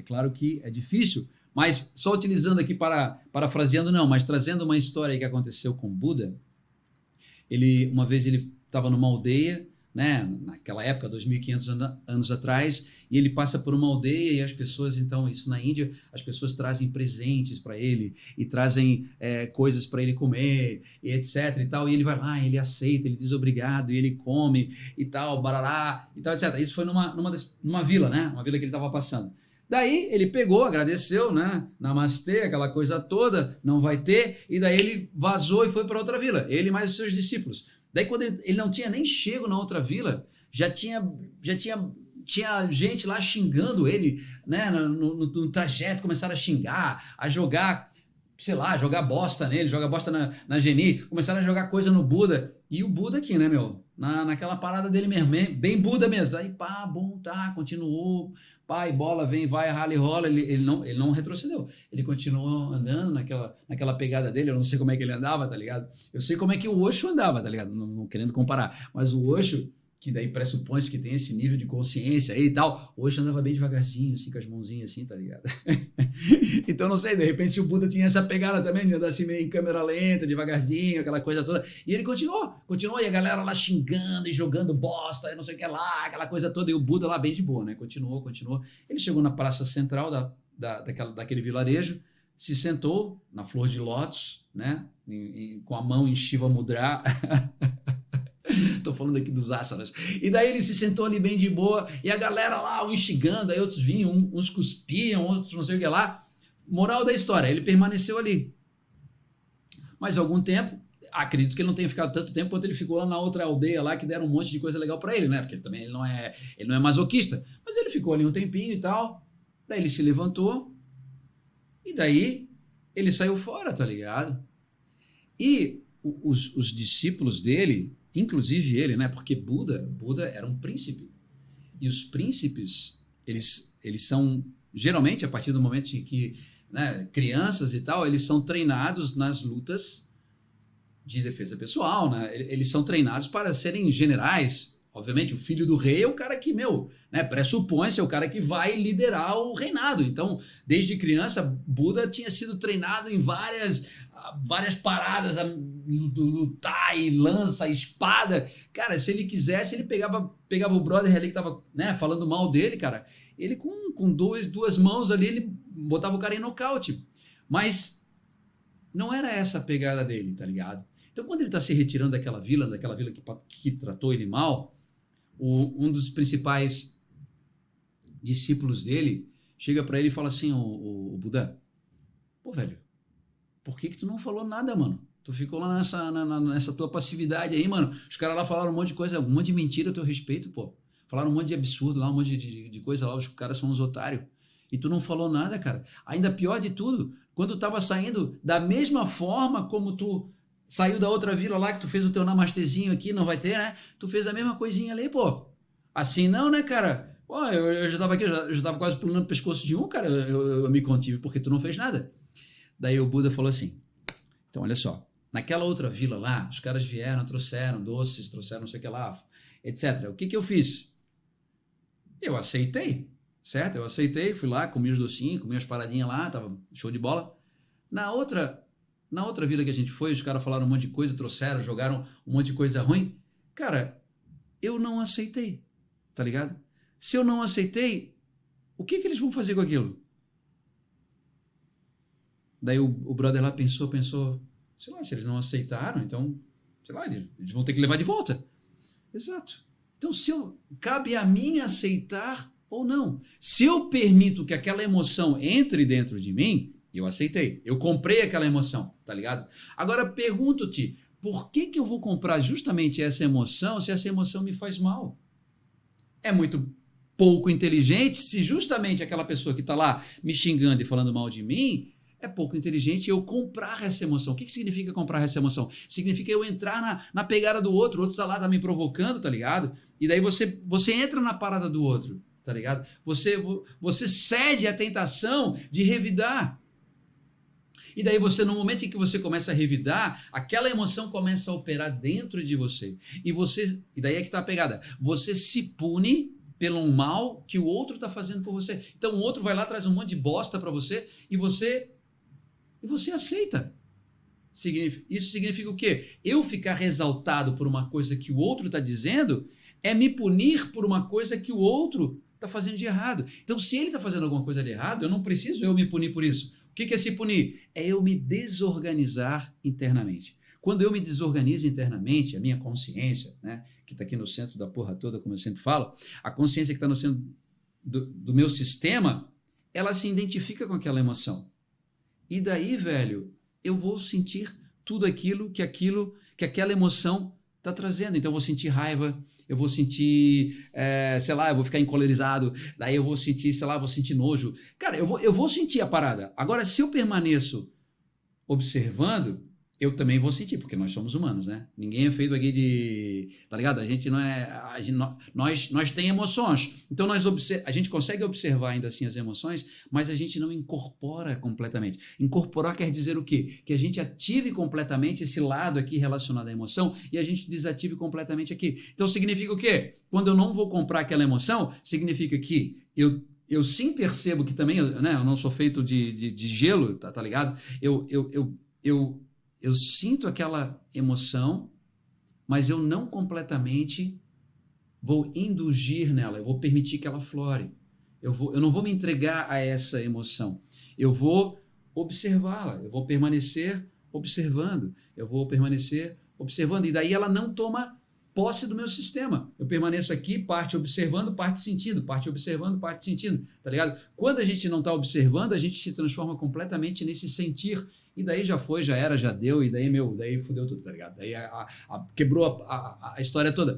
claro que é difícil, mas só utilizando aqui, parafraseando não, mas trazendo uma história que aconteceu com Buda. Uma vez ele estava numa aldeia, né, naquela época, 2.500 anos atrás, e ele passa por uma aldeia e as pessoas, então, isso na Índia, as pessoas trazem presentes para ele e trazem coisas para ele comer, e etc. e tal, e ele vai lá, ele aceita, ele diz obrigado, e ele come e tal, barará, e tal, etc. Isso foi numa vila, né, uma vila que ele estava passando. Daí ele pegou, agradeceu, né? Namastê, aquela coisa toda, não vai ter, e daí ele vazou e foi para outra vila, ele e mais os seus discípulos. Daí quando ele não tinha nem chego na outra vila, já tinha gente lá xingando ele, né? No trajeto, começaram a xingar, a jogar, sei lá, jogar bosta nele, jogar bosta na Geni, começaram a jogar coisa no Buda, e o Buda aqui, né, meu? Naquela parada dele mesmo, bem Buda mesmo. Daí, pá, bom, tá, continuou, pá, e bola, vem, vai, rala e rola, ele não retrocedeu. Ele continuou andando naquela pegada dele, eu não sei como é que ele andava, tá ligado? Eu sei como é que o Osho andava, tá ligado? Não querendo comparar, mas o Osho, que daí pressupõe que tem esse nível de consciência aí e tal, o Osho andava bem devagarzinho, assim, com as mãozinhas assim, tá ligado? Então, não sei, de repente o Buda tinha essa pegada também, de andar assim meio em câmera lenta, devagarzinho, aquela coisa toda, e ele continuou, e a galera lá xingando e jogando bosta, não sei o que lá, aquela coisa toda, e o Buda lá bem de boa, né? Continuou. Ele chegou na praça central daquele vilarejo, se sentou na flor de lótus, né? Com a mão em Shiva Mudra. Tô falando aqui dos asanas. E daí ele se sentou ali bem de boa, e a galera lá, uns xingando, aí outros vinham, uns cuspiam, outros não sei o que lá. Moral da história, ele permaneceu ali. Mas algum tempo, acredito que ele não tenha ficado tanto tempo quanto ele ficou lá na outra aldeia lá, que deram um monte de coisa legal para ele, né? Porque ele não é masoquista. Mas ele ficou ali um tempinho e tal, daí ele se levantou, e daí ele saiu fora, tá ligado? E os discípulos dele, inclusive ele, né? Porque Buda era um príncipe. E os príncipes, eles são, geralmente, a partir do momento em que, né, crianças e tal, eles são treinados nas lutas de defesa pessoal, né? Eles são treinados para serem generais. Obviamente, o filho do rei é o cara que, né, pressupõe ser o cara que vai liderar o reinado. Então, desde criança, Buda tinha sido treinado em várias paradas, lutar e lança, espada. Cara, se ele quisesse, ele pegava o brother ali que tava, né, falando mal dele, cara. Ele com duas mãos ali, ele botava o cara em nocaute. Mas não era essa a pegada dele, tá ligado? Então, quando ele está se retirando daquela vila que tratou ele mal, um dos principais discípulos dele chega para ele e fala assim: o Buda, pô, velho, por que tu não falou nada, mano? Tu ficou lá nessa tua passividade aí, mano. Os caras lá falaram um monte de coisa, um monte de mentira a teu respeito, pô. Falaram um monte de absurdo lá, um monte de coisa lá, os caras são uns otários. E tu não falou nada, cara. Ainda pior de tudo, quando tu tava saindo da mesma forma como tu saiu da outra vila lá, que tu fez o teu namastezinho aqui, não vai ter, né? Tu fez a mesma coisinha ali, pô. Assim não, né, cara? Pô, eu já tava aqui, eu já tava quase pulando o pescoço de um, cara. Eu me contive porque tu não fez nada. Daí o Buda falou assim: então, olha só, naquela outra vila lá, os caras vieram, trouxeram doces, trouxeram não sei o que lá, etc. O que eu fiz? Eu aceitei, certo? Eu aceitei, fui lá, comi os docinhos, comi as paradinhas lá, tava show de bola. Na outra vila que a gente foi, os caras falaram um monte de coisa, trouxeram, jogaram um monte de coisa ruim. Cara, eu não aceitei, tá ligado? Se eu não aceitei, o que eles vão fazer com aquilo? Daí o brother lá pensou, sei lá, se eles não aceitaram, então, sei lá, eles vão ter que levar de volta. Exato. Então, cabe a mim aceitar ou não. Se eu permito que aquela emoção entre dentro de mim, eu aceitei. Eu comprei aquela emoção, tá ligado? Agora, pergunto-te, por que eu vou comprar justamente essa emoção se essa emoção me faz mal? É muito pouco inteligente se justamente aquela pessoa que está lá me xingando e falando mal de mim é pouco inteligente eu comprar essa emoção. O que significa comprar essa emoção? Significa eu entrar na pegada do outro, o outro tá lá, tá me provocando, tá ligado? E daí você entra na parada do outro, tá ligado? Você cede à tentação de revidar. E daí no momento em que você começa a revidar, aquela emoção começa a operar dentro de você. E daí é que tá a pegada. Você se pune pelo mal que o outro está fazendo por você. Então o outro vai lá, traz um monte de bosta para você e você aceita. Isso significa o quê? Eu ficar exaltado por uma coisa que o outro está dizendo é me punir por uma coisa que o outro está fazendo de errado. Então, se ele está fazendo alguma coisa de errado, eu não preciso eu me punir por isso. O que é se punir? É eu me desorganizar internamente. Quando eu me desorganizo internamente, a minha consciência, né, que está aqui no centro da porra toda, como eu sempre falo, a consciência que está no centro do meu sistema, ela se identifica com aquela emoção. E daí, velho, eu vou sentir tudo aquilo que aquela emoção está trazendo. Então eu vou sentir raiva, eu vou sentir, sei lá, eu vou ficar encolerizado, daí eu vou sentir, sei lá, vou sentir nojo. Cara, eu vou sentir a parada. Agora, se eu permaneço observando, eu também vou sentir, porque nós somos humanos, né? Ninguém é feito aqui de... Tá ligado? A gente não é... nós tem emoções. Então a gente consegue observar ainda assim as emoções, mas a gente não incorpora completamente. Incorporar quer dizer o quê? Que a gente ative completamente esse lado aqui relacionado à emoção e a gente desative completamente aqui. Então significa o quê? Quando eu não vou comprar aquela emoção, significa que eu sim percebo que também, né, eu não sou feito de gelo, tá ligado? Eu sinto aquela emoção, mas eu não completamente vou indulgir nela, eu vou permitir que ela flore. Eu não vou me entregar a essa emoção. Eu vou observá-la, eu vou permanecer observando, e daí ela não toma posse do meu sistema. Eu permaneço aqui, parte observando, parte sentindo, parte observando, parte sentindo, tá ligado? Quando a gente não está observando, a gente se transforma completamente nesse sentir. E daí já foi, já era, já deu, e daí, daí fudeu tudo, tá ligado? Daí quebrou a história toda.